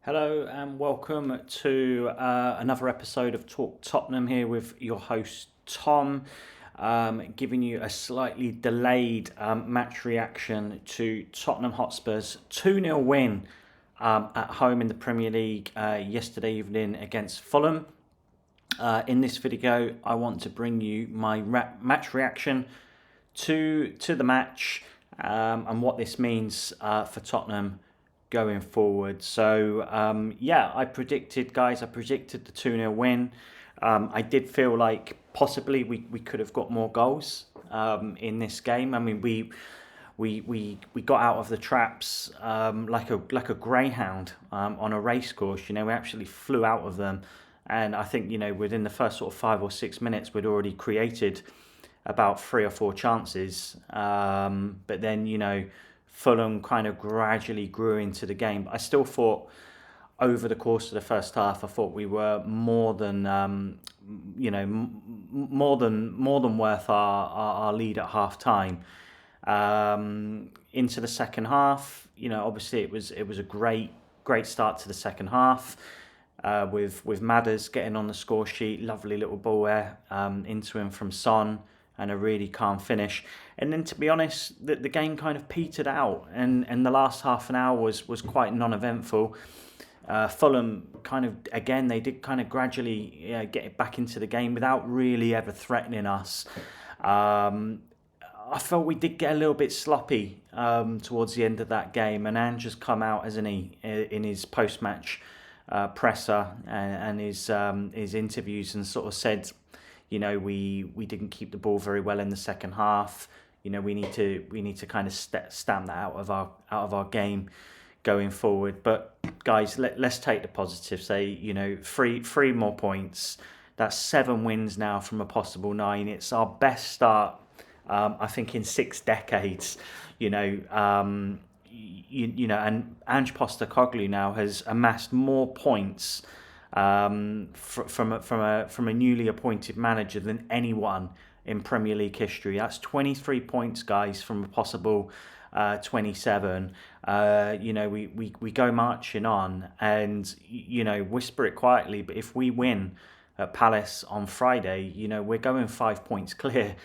Hello and welcome to another episode of Talk Tottenham here with your host Tom, giving you a slightly delayed match reaction to Tottenham Hotspur's 2-0 win at home in the Premier League yesterday evening against Fulham. In this video, I want to bring you my match reaction to the match and what this means for Tottenham going forward. So I predicted the 2-0 win. I did feel like possibly we could have got more goals in this game. I mean, we got out of the traps like a greyhound on a race course. We actually flew out of them, and I think within the first sort of 5 or 6 minutes we'd already created about 3 or 4 chances. But then Fulham kind of gradually grew into the game. I still thought over the course of the first half, I thought we were more than more than worth our lead at half time. Into the second half, obviously it was a great start to the second half. With Madders getting on the score sheet, lovely little ball there into him from Son, and a really calm finish. And then, to be honest, the game kind of petered out, and the last half an hour was quite non-eventful. Fulham they did kind of gradually get it back into the game without really ever threatening us. I felt we did get a little bit sloppy towards the end of that game, and Ange has come out, hasn't he, in his post-match presser and his interviews, and sort of said, we didn't keep the ball very well in the second half. We need to kind of stamp that out of our game going forward. But guys, let's take the positive. Say three more points. That's 7 wins now from a possible 9. It's our best start, I think, in 6 decades. And Ange Postecoglou now has amassed more points from a newly appointed manager than anyone in Premier League history. That's 23 points, guys, from a possible 27. We go marching on, and whisper it quietly, but if we win at Palace on Friday, we're going 5 points clear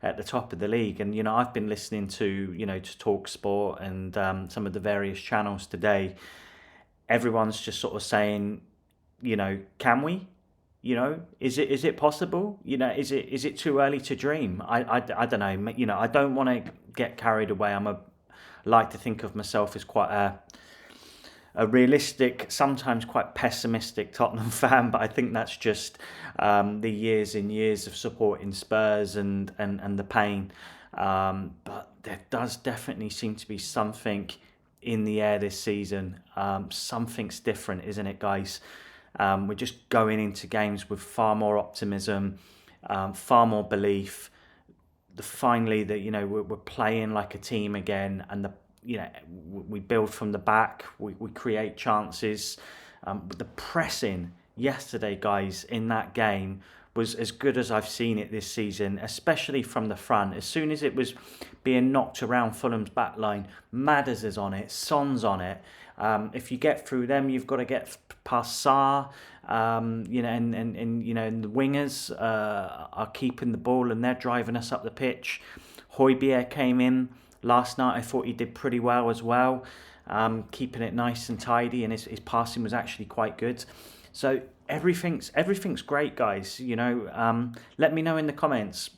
at the top of the league. And I've been listening to Talk Sport and some of the various channels today. Everyone's just sort of saying, can we? Is it possible? Is it too early to dream? I don't know. I don't want to get carried away. Like to think of myself as quite a realistic, sometimes quite pessimistic Tottenham fan, but I think that's just the years and years of supporting Spurs and the pain. But there does definitely seem to be something in the air this season. Something's different, isn't it, guys? We're just going into games with far more optimism, far more belief. Finally, that we're playing like a team again, and we build from the back. We create chances. The pressing yesterday, guys, in that game was as good as I've seen it this season, especially from the front. As soon as it was being knocked around Fulham's back line, Madders is on it, Son's on it. If you get through them, you've got to get past Sarr, and the wingers are keeping the ball and they're driving us up the pitch. Højbjerg came in last night. I thought he did pretty well as well, keeping it nice and tidy, and his passing was actually quite good. So everything's great, guys. Let me know in the comments,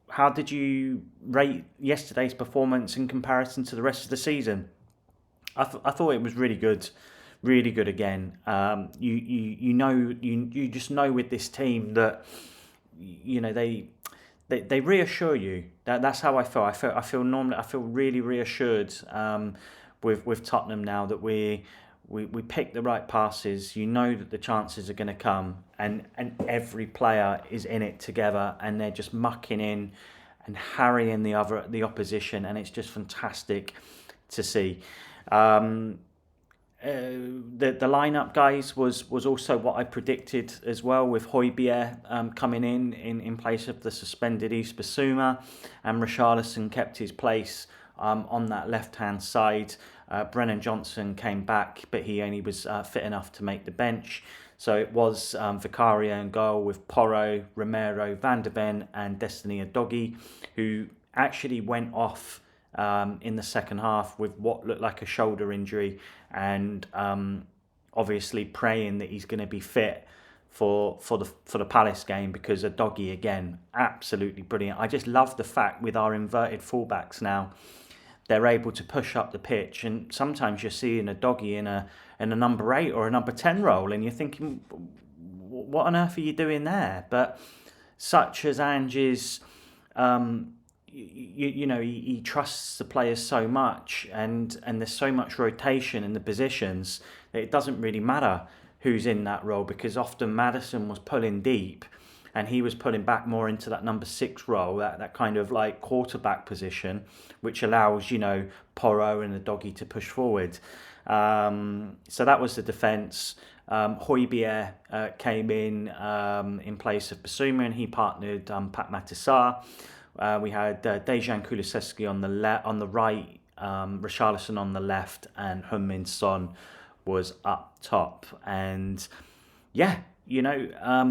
how did you rate yesterday's performance in comparison to the rest of the season? I thought it was really good again. You just know with this team that they reassure you. That's how I feel. I feel really reassured with Tottenham now that we pick the right passes. That the chances are going to come, and every player is in it together, and they're just mucking in and harrying the opposition, and it's just fantastic to see. The lineup, guys, was also what I predicted as well, with Højbjerg coming in place of the suspended East Basuma, and Richarlison kept his place on that left hand side. Brennan Johnson came back, but he only was fit enough to make the bench. So it was Vicario in goal with Porro, Romero, Van de Ven and Destiny Udogie, who actually went off in the second half with what looked like a shoulder injury, and obviously praying that he's going to be fit for the Palace game, because Udogie again absolutely brilliant. I just love the fact with our inverted fullbacks now, they're able to push up the pitch, and sometimes you're seeing Udogie in a number 8 or a number 10 role, and you're thinking, what on earth are you doing there? But such as Ange is, he trusts the players so much, and there's so much rotation in the positions that it doesn't really matter who's in that role, because often Maddison was pulling deep and he was pulling back more into that number 6 role, that kind of like quarterback position, which allows, Porro and Udogie to push forward. So that was the defence. Højbjerg came in place of Basuma, and he partnered Pat Matisar. We had Dejan Kulusevski on the right, Richarlison on the left, and Heung-min Son was up top. And yeah, Ange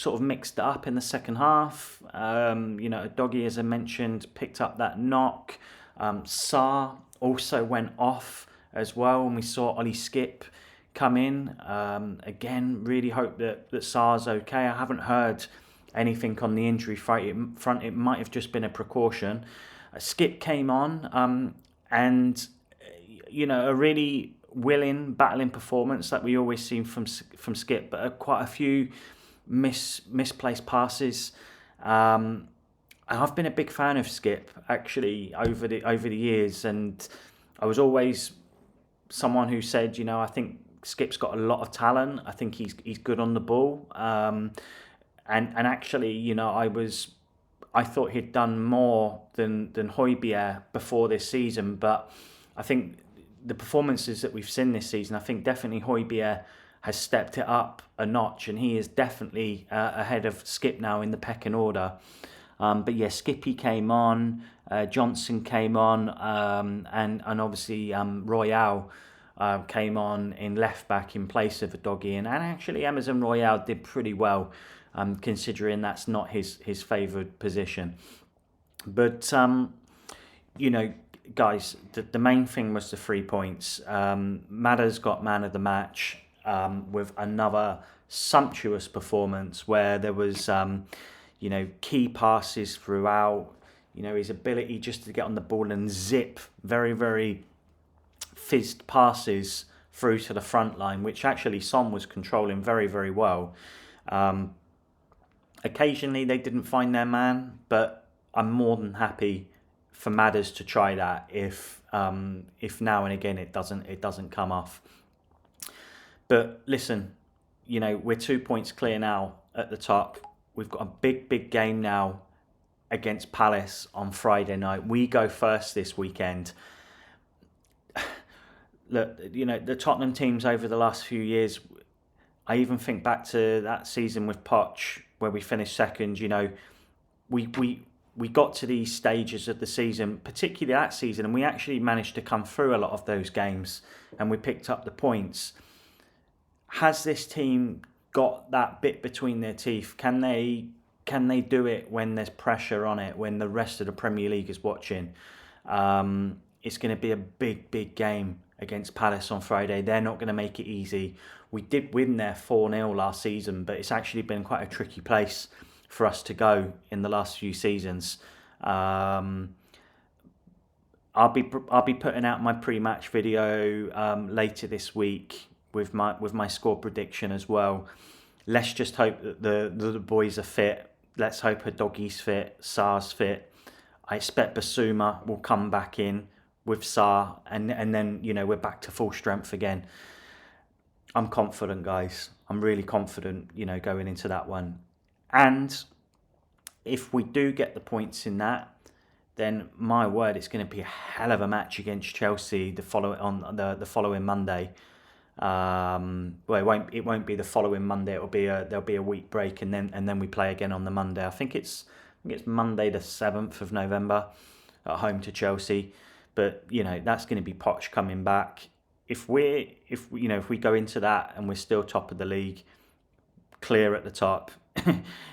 sort of mixed it up in the second half. Udogie, as I mentioned, picked up that knock. Sarr also went off as well, and we saw Ollie Skip come in. Again, really hope that Sarr's okay. I haven't heard anything on the injury front. It might have just been a precaution. Skip came on, and a really willing, battling performance that we always see from Skip, but quite a few misplaced passes. I've been a big fan of Skip actually over the years, and I was always someone who said, I think Skip's got a lot of talent. I think he's good on the ball, and actually, I thought he'd done more than Højbjerg before this season, but I think the performances that we've seen this season, I think definitely Højbjerg has stepped it up a notch, and he is definitely ahead of Skip now in the pecking order. But yeah, Skippy came on, Johnson came on, and obviously Royale came on in left back in place of Udogie, and actually Emerson Royale did pretty well, considering that's not his favoured position. But guys, the main thing was the 3 points. Madders got man of the match with another sumptuous performance where there was, key passes throughout. His ability just to get on the ball and zip very, very fizzed passes through to the front line, which actually Son was controlling very, very well. Occasionally they didn't find their man, but I'm more than happy for Madders to try that if now and again it doesn't come off. But listen, we're 2 points clear now at the top. We've got a big game now against Palace on Friday night. We go first this weekend. Look, the Tottenham teams over the last few years, I even think back to that season with Poch where we finished second. We got to these stages of the season, particularly that season, and we actually managed to come through a lot of those games and we picked up the points. Has this team got that bit between their teeth? Can they do it when there's pressure on it, when the rest of the Premier League is watching? It's going to be a big game against Palace on Friday. They're not going to make it easy. We did win there 4-0 last season, but it's actually been quite a tricky place for us to go in the last few seasons. I'll be putting out my pre-match video later this week with my score prediction as well. Let's just hope that the boys are fit. Let's hope Udogie's fit, Sarr's fit. I expect Basuma will come back in with Sarr, and then we're back to full strength again. I'm confident, guys. I'm really confident, going into that one. And if we do get the points in that, then my word, it's going to be a hell of a match against Chelsea the following Monday. Well, it won't be the following Monday. There'll be a week break, and then we play again on the Monday. I think it's Monday the 7th of November at home to Chelsea. But that's going to be Poch coming back. If we go into that and we're still top of the league, clear at the top,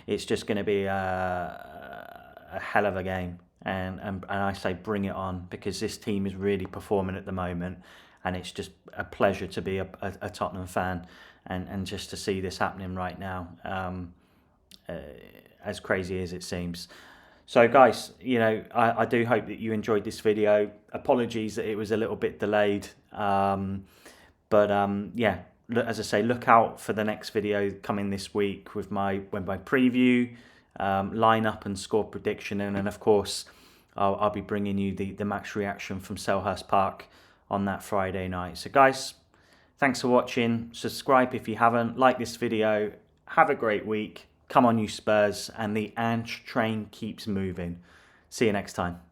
it's just going to be a hell of a game. And I say bring it on, because this team is really performing at the moment, and it's just a pleasure to be a Tottenham fan and just to see this happening right now, as crazy as it seems. So guys, I do hope that you enjoyed this video. Apologies that it was a little bit delayed, but yeah, as I say, look out for the next video coming this week with my preview, lineup and score prediction, and of course I'll be bringing you the match reaction from Selhurst Park on that Friday night. So guys, thanks for watching. Subscribe if you haven't. Like this video. Have a great week. Come on, you Spurs, and the Ange train keeps moving. See you next time.